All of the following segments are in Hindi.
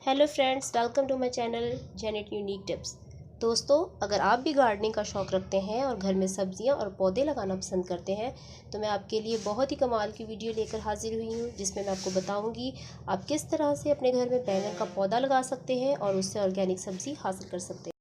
Hello friends, welcome to my channel Janet unique tips. दोस्तों, अगर आप भी गार्डनिंग का शौक़ रखते हैं और घर में सब्जियां और पौधे लगाना पसंद करते हैं तो मैं आपके लिए बहुत ही कमाल की वीडियो लेकर हाजिर हुई हूं, जिसमें मैं आपको बताऊंगी आप किस तरह से अपने घर में बैंगन का पौधा लगा सकते हैं और उससे ऑर्गेनिक सब्ज़ी हासिल कर सकते हैं।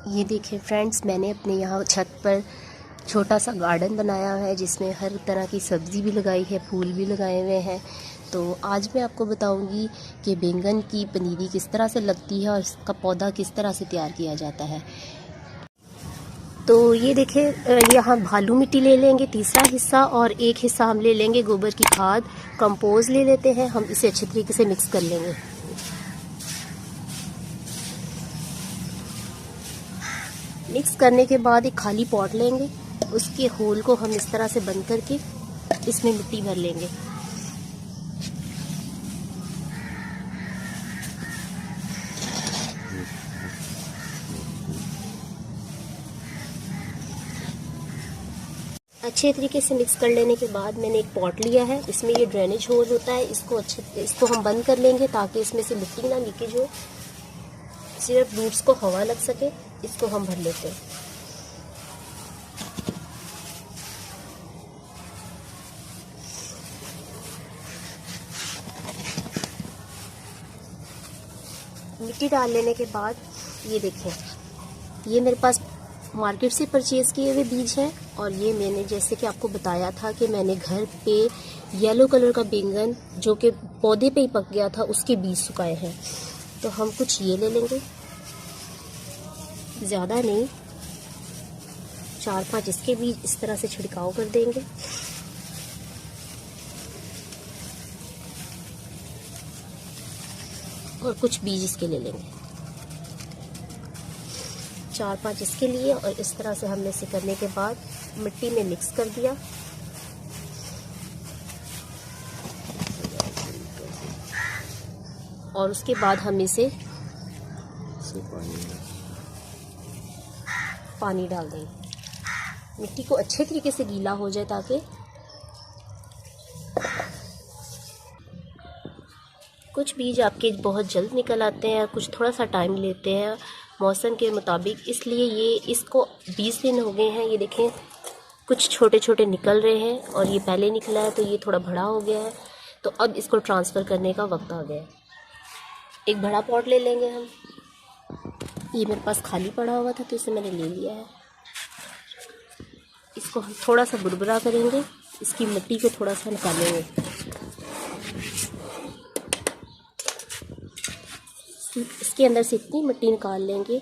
ये देखें फ्रेंड्स, मैंने अपने यहाँ छत पर छोटा सा गार्डन बनाया है जिसमें हर तरह की सब्ज़ी भी लगाई है, फूल भी लगाए हुए हैं। तो आज मैं आपको बताऊंगी कि बैंगन की पनीरी किस तरह से लगती है और इसका पौधा किस तरह से तैयार किया जाता है। तो ये देखें, यहाँ भालू मिट्टी ले लेंगे तीसरा हिस्सा, और एक हिस्सा हम ले लेंगे गोबर की खाद, कंपोज ले लेते हैं। हम इसे अच्छे तरीके से मिक्स कर लेंगे। मिक्स करने के बाद एक खाली पॉट लेंगे, उसके होल को हम इस तरह से बंद करके इसमें मिट्टी भर लेंगे। अच्छे तरीके से मिक्स कर लेने के बाद मैंने एक पॉट लिया है, इसमें ये ड्रेनेज होल होता है, इसको हम बंद कर लेंगे ताकि इसमें से मिट्टी ना लीकेज हो, सिर्फ रूट्स को हवा लग सके। इसको हम भर लेते हैं। मिट्टी डाल लेने के बाद ये देखें, ये मेरे पास मार्केट से परचेज़ किए हुए बीज हैं, और ये मैंने जैसे कि आपको बताया था कि मैंने घर पे येलो कलर का बैंगन जो कि पौधे पे ही पक गया था उसके बीज सुखाए हैं। तो हम कुछ ये ले लेंगे, ज़्यादा नहीं, 4-5 इसके बीज इस तरह से छिड़काव कर देंगे। और कुछ बीज इसके ले लेंगे, 4-5 इसके लिए। और इस तरह से हमने इसे करने के बाद मिट्टी में मिक्स कर दिया। और उसके बाद हम इसे पानी डाल देंगे, मिट्टी को अच्छे तरीके से गीला हो जाए ताकि कुछ बीज आपके बहुत जल्द निकल आते हैं, कुछ थोड़ा सा टाइम लेते हैं मौसम के मुताबिक, इसलिए ये इसको 20 दिन हो गए हैं। ये देखें, कुछ छोटे छोटे निकल रहे हैं और ये पहले निकला है तो ये थोड़ा बड़ा हो गया है। तो अब इसको ट्रांसफ़र करने का वक्त आ गया है। एक बड़ा पॉट ले लेंगे हम, ये मेरे पास खाली पड़ा हुआ था तो इसे मैंने ले लिया है। इसको हम थोड़ा सा बुरबुरा करेंगे, इसकी मिट्टी को थोड़ा सा निकालेंगे। इसके अंदर से इतनी मिट्टी निकाल लेंगे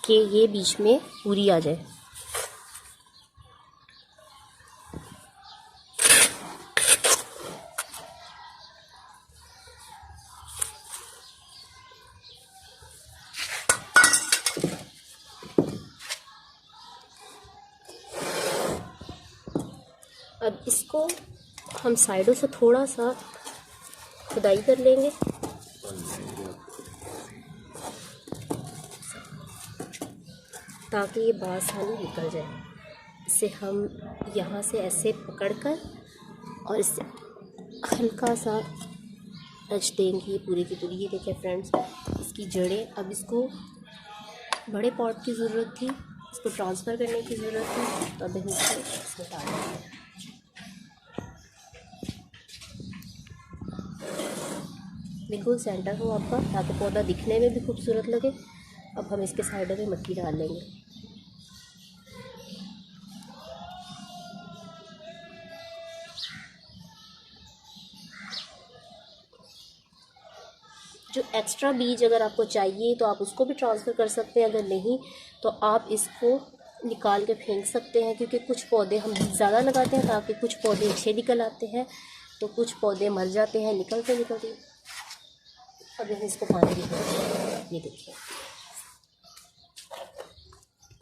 कि ये बीच में पूरी आ जाए। अब इसको हम साइडों से थोड़ा सा खुदाई कर लेंगे ताकि ये आसानी निकल जाए। इसे हम यहाँ से ऐसे पकड़कर और इससे हल्का सा टच देंगे ये पूरी की पूरी। ये देखें फ्रेंड्स, इसकी जड़ें, अब इसको बड़े पॉट की ज़रूरत थी, इसको ट्रांसफ़र करने की ज़रूरत थी, तो अब हम इसमें डाल देंगे। बिल्कुल सेंटर हो आपका ताकि पौधा दिखने में भी खूबसूरत लगे। अब हम इसके साइडों में मिट्टी डाल लेंगे। जो एक्स्ट्रा बीज अगर आपको चाहिए तो आप उसको भी ट्रांसफ़र कर सकते हैं, अगर नहीं तो आप इसको निकाल के फेंक सकते हैं, क्योंकि कुछ पौधे हम ज़्यादा लगाते हैं ताकि कुछ पौधे अच्छे निकल आते हैं, तो कुछ पौधे मर जाते हैं निकलते निकलते। अब हम इसको पानी दे देंगे, ये देखिए,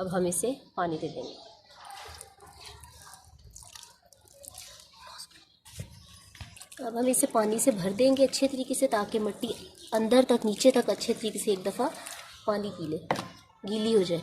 अब हम इसे पानी दे देंगे। अब हम इसे पानी से भर देंगे अच्छे तरीके से ताकि मिट्टी अंदर तक नीचे तक अच्छे तरीके से एक दफ़ा पानी पी ले, गीली हो जाए।